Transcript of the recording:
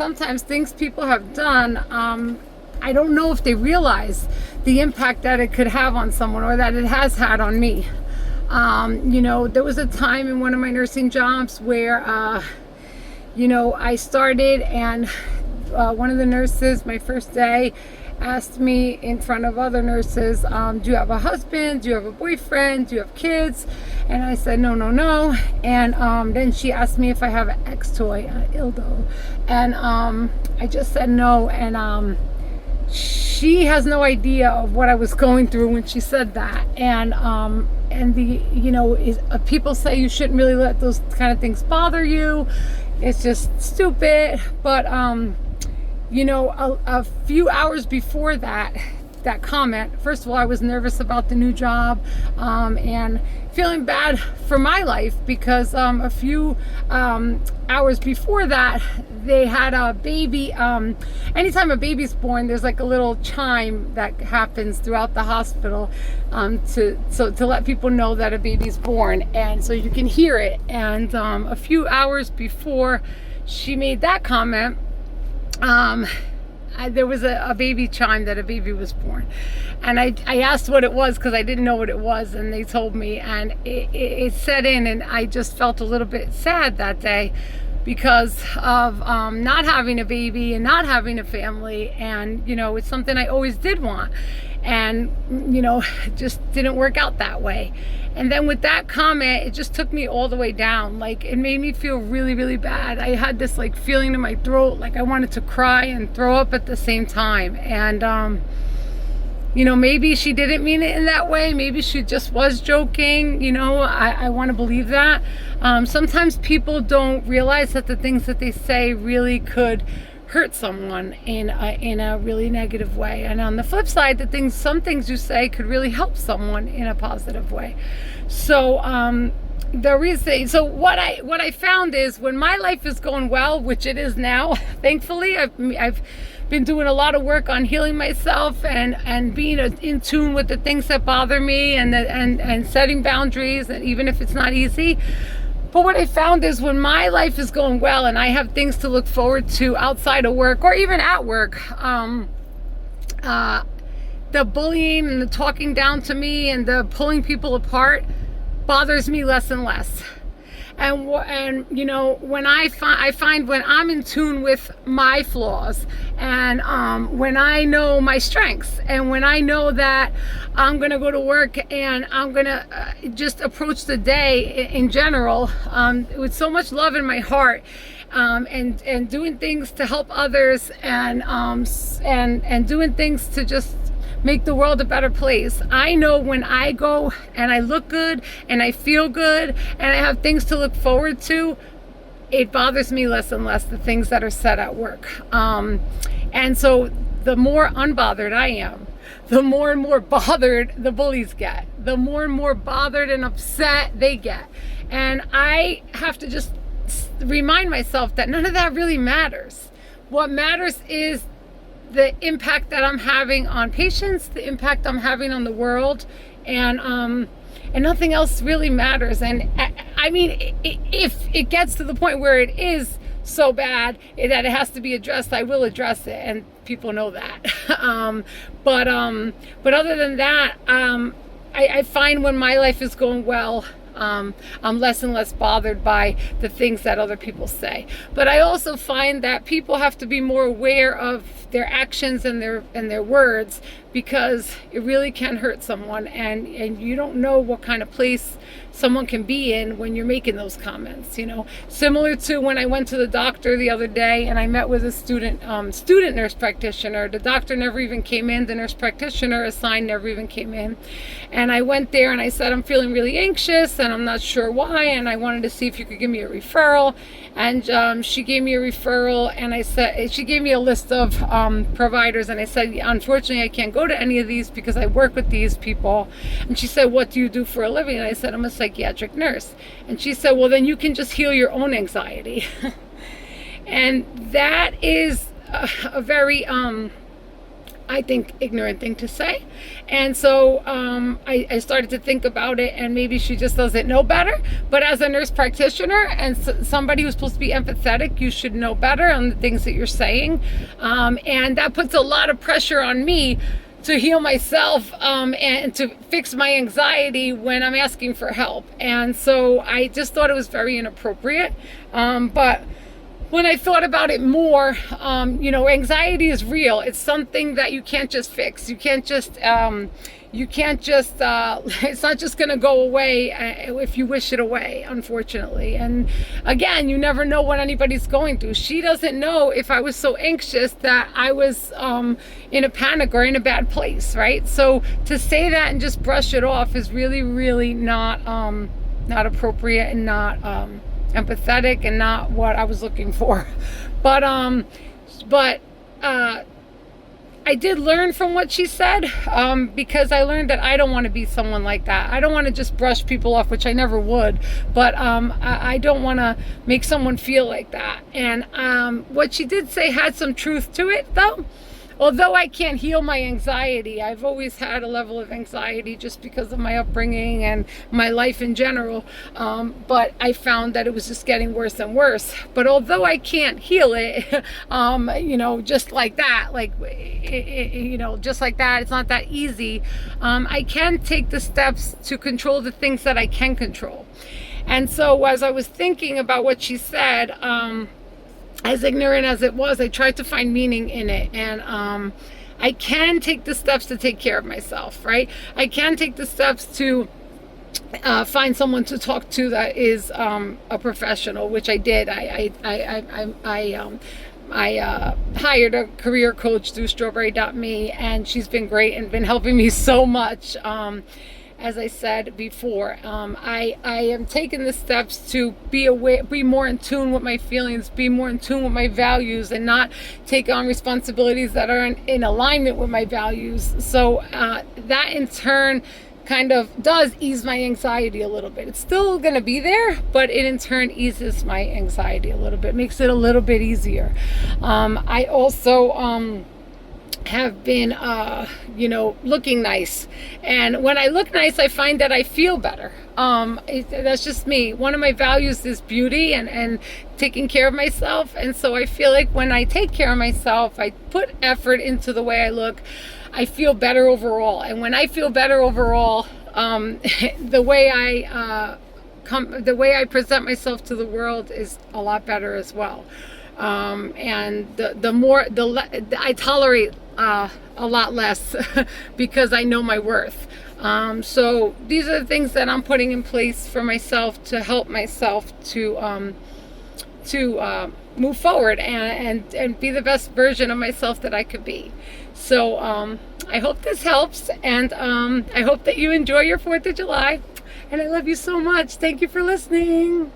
sometimes things people have done, I don't know if they realize the impact that it could have on someone, or that it has had on me. There was a time in one of my nursing jobs where, I started, and one of the nurses, my first day, asked me in front of other nurses, do you have a husband? Do you have a boyfriend? Do you have kids? And I said, no, no, no. And then she asked me if I have an ex toy, dildo. And I just said no. And she has no idea of what I was going through when she said that. And people say you shouldn't really let those kind of things bother you. It's just stupid. But a few hours before that comment, first of all, I was nervous about the new job, and feeling bad for my life, because a few hours before that, they had a baby. Anytime a baby's born, there's like a little chime that happens throughout the hospital, to let people know that a baby's born, and so you can hear it. And a few hours before she made that comment, there was a baby chime that a baby was born, and I asked what it was, because I didn't know what it was, and they told me, and it set in, and I just felt a little bit sad that day, because of not having a baby and not having a family. And it's something I always did want, and it just didn't work out that way. And then with that comment, it just took me all the way down. Like, it made me feel really, really bad. I had this like feeling in my throat, like I wanted to cry and throw up at the same time. And maybe she didn't mean it in that way. Maybe she just was joking. I want to believe that. Sometimes people don't realize that the things that they say really could hurt someone in a really negative way. And on the flip side, some things you say could really help someone in a positive way. So what I found is, when my life is going well, which it is now, thankfully, I've been doing a lot of work on healing myself and being in tune with the things that bother me, and setting boundaries, and even if it's not easy. But what I found is, when my life is going well and I have things to look forward to outside of work, or even at work, the bullying and the talking down to me and the pulling people apart bothers me less and less. And when I find when I'm in tune with my flaws, and when I know my strengths, and when I know that I'm gonna go to work and I'm gonna just approach the day in general with so much love in my heart, and doing things to help others, and doing things to just make the world a better place. I know when I go and I look good and I feel good and I have things to look forward to, it bothers me less and less, the things that are said at work. And so the more unbothered I am, the more and more bothered the bullies get, the more and more bothered and upset they get. And I have to just remind myself that none of that really matters. What matters is the impact that I'm having on patients, the impact I'm having on the world, and nothing else really matters. And I mean, if it gets to the point where it is so bad that it has to be addressed, I will address it, and people know that. But other than that, I find when my life is going well, I'm less and less bothered by the things that other people say. But I also find that people have to be more aware of their actions and their words, because it really can hurt someone, and you don't know what kind of place someone can be in when you're making those comments. Similar to when I went to the doctor the other day and I met with a student nurse practitioner. The doctor never even came in. The nurse practitioner assigned never even came in. And I went there and I said, I'm feeling really anxious and I'm not sure why, and I wanted to see if you could give me a referral. And she gave me a referral, and she gave me a list of providers, and I said, unfortunately, I can't go to any of these because I work with these people. And she said, what do you do for a living? And I said, I'm a psychiatric nurse. And she said, well, then you can just heal your own anxiety. And that is a very I think, ignorant thing to say. And so I started to think about it, and maybe she just doesn't know better. But as a nurse practitioner and somebody who's supposed to be empathetic, you should know better on the things that you're saying. And that puts a lot of pressure on me to heal myself and to fix my anxiety when I'm asking for help. And so I just thought it was very inappropriate. But when I thought about it more, anxiety is real. It's something that you can't just fix. You can't just, it's not just going to go away if you wish it away, unfortunately. And again, you never know what anybody's going through. She doesn't know if I was so anxious that I was in a panic or in a bad place, right? So to say that and just brush it off is really, really not appropriate and not empathetic and not what I was looking for. But I did learn from what she said, because I learned that I don't want to be someone like that. I don't want to just brush people off, which I never would, but I don't want to make someone feel like that. And what she did say had some truth to it, though. Although I can't heal my anxiety, I've always had a level of anxiety just because of my upbringing and my life in general. But I found that it was just getting worse and worse. But although I can't heal it, just like that, just like that, it's not that easy. I can take the steps to control the things that I can control. And so as I was thinking about what she said, as ignorant as it was, I tried to find meaning in it. And I can take the steps to take care of myself, right? I can take the steps to find someone to talk to that is a professional, which I did. I hired a career coach through Strawberry.me, and she's been great and been helping me so much. As I said before, I am taking the steps to be aware, be more in tune with my feelings, be more in tune with my values, and not take on responsibilities that are in alignment with my values. So that in turn kind of does ease my anxiety a little bit. It's still going to be there, but it in turn eases my anxiety a little bit, makes it a little bit easier. I also have been looking nice, and when I look nice, I find that I feel better. That's just me. One of my values is beauty and taking care of myself, and so I feel like when I take care of myself, I put effort into the way I look, I feel better overall. And when I feel better overall, the way I present myself to the world is a lot better as well. And I tolerate a lot less because I know my worth. So these are the things that I'm putting in place for myself to help myself to move forward and be the best version of myself that I could be. So I hope this helps, and I hope that you enjoy your 4th of July. And I love you so much. Thank you for listening.